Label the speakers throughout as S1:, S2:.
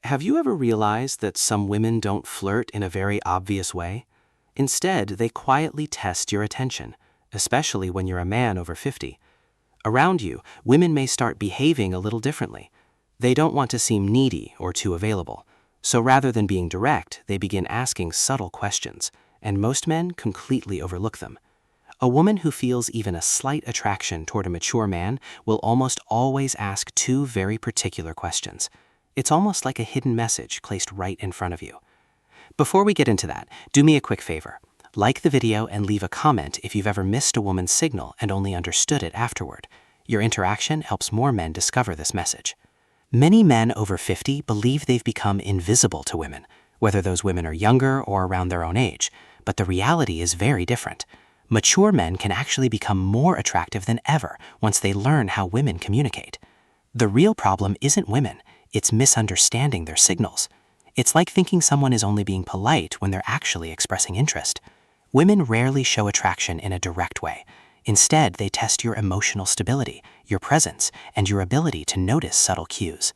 S1: Have you ever realized that some women don't flirt in a very obvious way? Instead, they quietly test your attention, especially when you're a man over 50. Around you, women may start behaving a little differently. They don't want to seem needy or too available. So rather than being direct, they begin asking subtle questions, and most men completely overlook them. A woman who feels even a slight attraction toward a mature man will almost always ask two very particular questions. It's almost like a hidden message placed right in front of you. Before we get into that, do me a quick favor. Like the video and leave a comment if you've ever missed a woman's signal and only understood it afterward. Your interaction helps more men discover this message. Many men over 50 believe they've become invisible to women, whether those women are younger or around their own age, but the reality is very different. Mature men can actually become more attractive than ever once they learn how women communicate. The real problem isn't women, it's misunderstanding their signals. It's like thinking someone is only being polite when they're actually expressing interest. Women rarely show attraction in a direct way. Instead, they test your emotional stability, your presence, and your ability to notice subtle cues.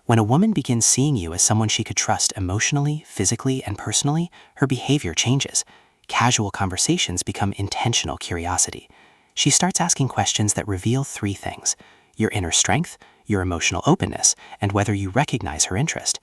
S1: When a woman begins seeing you as someone she could trust emotionally, physically, and personally, her behavior changes. Casual conversations become intentional curiosity. She starts asking questions that reveal three things: your inner strength, your emotional openness, and whether you recognize her interest.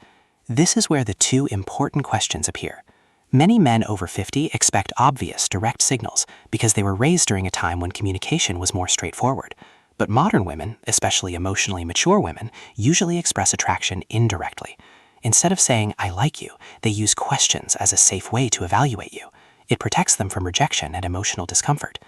S1: This is where the two important questions appear. Many men over 50 expect obvious, direct signals because they were raised during a time when communication was more straightforward. But modern women, especially emotionally mature women, usually express attraction indirectly. Instead of saying, "I like you," they use questions as a safe way to evaluate you. It protects them from rejection and emotional discomfort.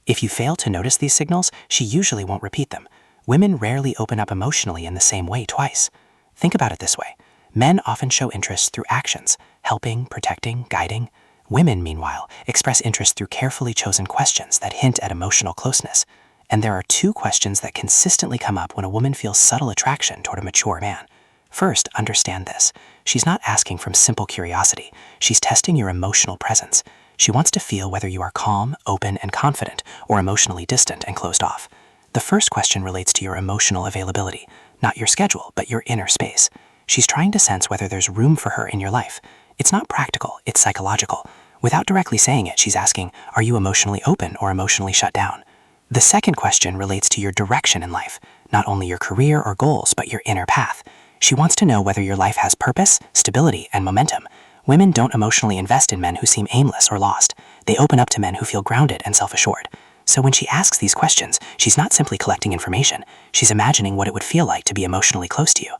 S1: If you fail to notice these signals, she usually won't repeat them. Women rarely open up emotionally in the same way twice. Think about it this way. Men often show interest through actions, helping, protecting, guiding. Women, meanwhile, express interest through carefully chosen questions that hint at emotional closeness. And there are two questions that consistently come up when a woman feels subtle attraction toward a mature man. First, understand this. She's not asking from simple curiosity. She's testing your emotional presence. She wants to feel whether you are calm, open, and confident, or emotionally distant and closed off. The first question relates to your emotional availability, not your schedule, but your inner space. She's trying to sense whether there's room for her in your life. It's not practical, it's psychological. Without directly saying it, she's asking, are you emotionally open or emotionally shut down? The second question relates to your direction in life, not only your career or goals, but your inner path. She wants to know whether your life has purpose, stability, and momentum. Women don't emotionally invest in men who seem aimless or lost. They open up to men who feel grounded and self-assured. So when she asks these questions, she's not simply collecting information. She's imagining what it would feel like to be emotionally close to you.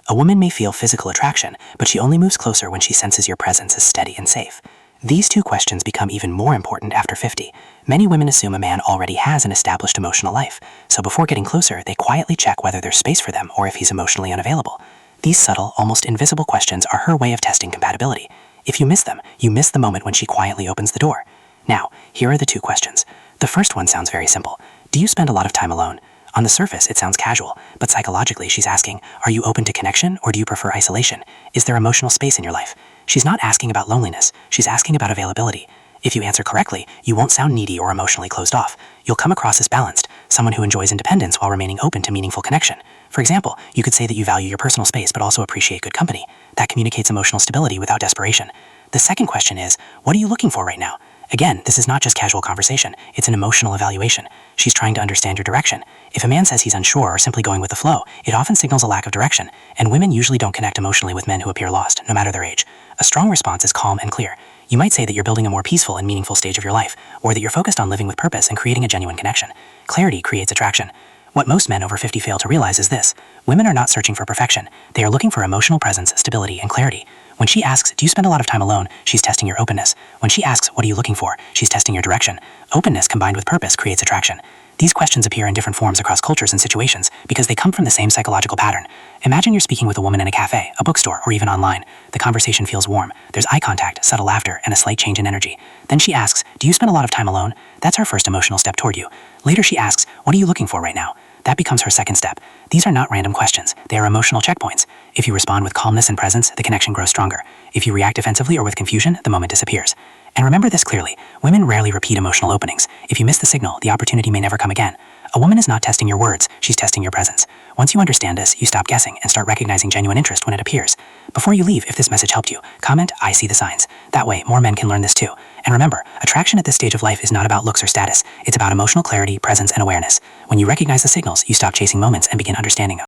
S1: A woman may feel physical attraction, but she only moves closer when she senses your presence is steady and safe. These two questions become even more important after 50. Many women assume a man already has an established emotional life, so before getting closer, they quietly check whether there's space for them or if he's emotionally unavailable. These subtle, almost invisible questions are her way of testing compatibility. If you miss them, you miss the moment when she quietly opens the door. Now, here are the two questions. The first one sounds very simple. Do you spend a lot of time alone? On the surface, it sounds casual, but psychologically, she's asking, are you open to connection or do you prefer isolation? Is there emotional space in your life? She's not asking about loneliness, she's asking about availability. If you answer correctly, you won't sound needy or emotionally closed off. You'll come across as balanced, someone who enjoys independence while remaining open to meaningful connection. For example, you could say that you value your personal space but also appreciate good company. That communicates emotional stability without desperation. The second question is, what are you looking for right now? Again, this is not just casual conversation, it's an emotional evaluation. She's trying to understand your direction. If a man says he's unsure or simply going with the flow, it often signals a lack of direction, and women usually don't connect emotionally with men who appear lost, no matter their age. A strong response is calm and clear. You might say that you're building a more peaceful and meaningful stage of your life, or that you're focused on living with purpose and creating a genuine connection. Clarity creates attraction. What most men over 50 fail to realize is this: women are not searching for perfection. They are looking for emotional presence, stability, and clarity. When she asks, do you spend a lot of time alone? She's testing your openness. When she asks, what are you looking for? She's testing your direction. Openness combined with purpose creates attraction. These questions appear in different forms across cultures and situations because they come from the same psychological pattern. Imagine you're speaking with a woman in a cafe, a bookstore, or even online. The conversation feels warm. There's eye contact, subtle laughter, and a slight change in energy. Then she asks, do you spend a lot of time alone? That's her first emotional step toward you. Later she asks, what are you looking for right now? That becomes her second step. These are not random questions. They are emotional checkpoints. If you respond with calmness and presence, the connection grows stronger. If you react defensively or with confusion, the moment disappears. And remember this clearly, women rarely repeat emotional openings. If you miss the signal, the opportunity may never come again.
S2: A woman is not testing your words, she's testing your presence. Once you understand this, you stop guessing and start recognizing genuine interest when it appears. Before you leave, if this message helped you, comment, "I see the signs." That way, more men can learn this too. And remember, attraction at this stage of life is not about looks or status. It's about emotional clarity, presence, and awareness. When you recognize the signals, you stop chasing moments and begin understanding them.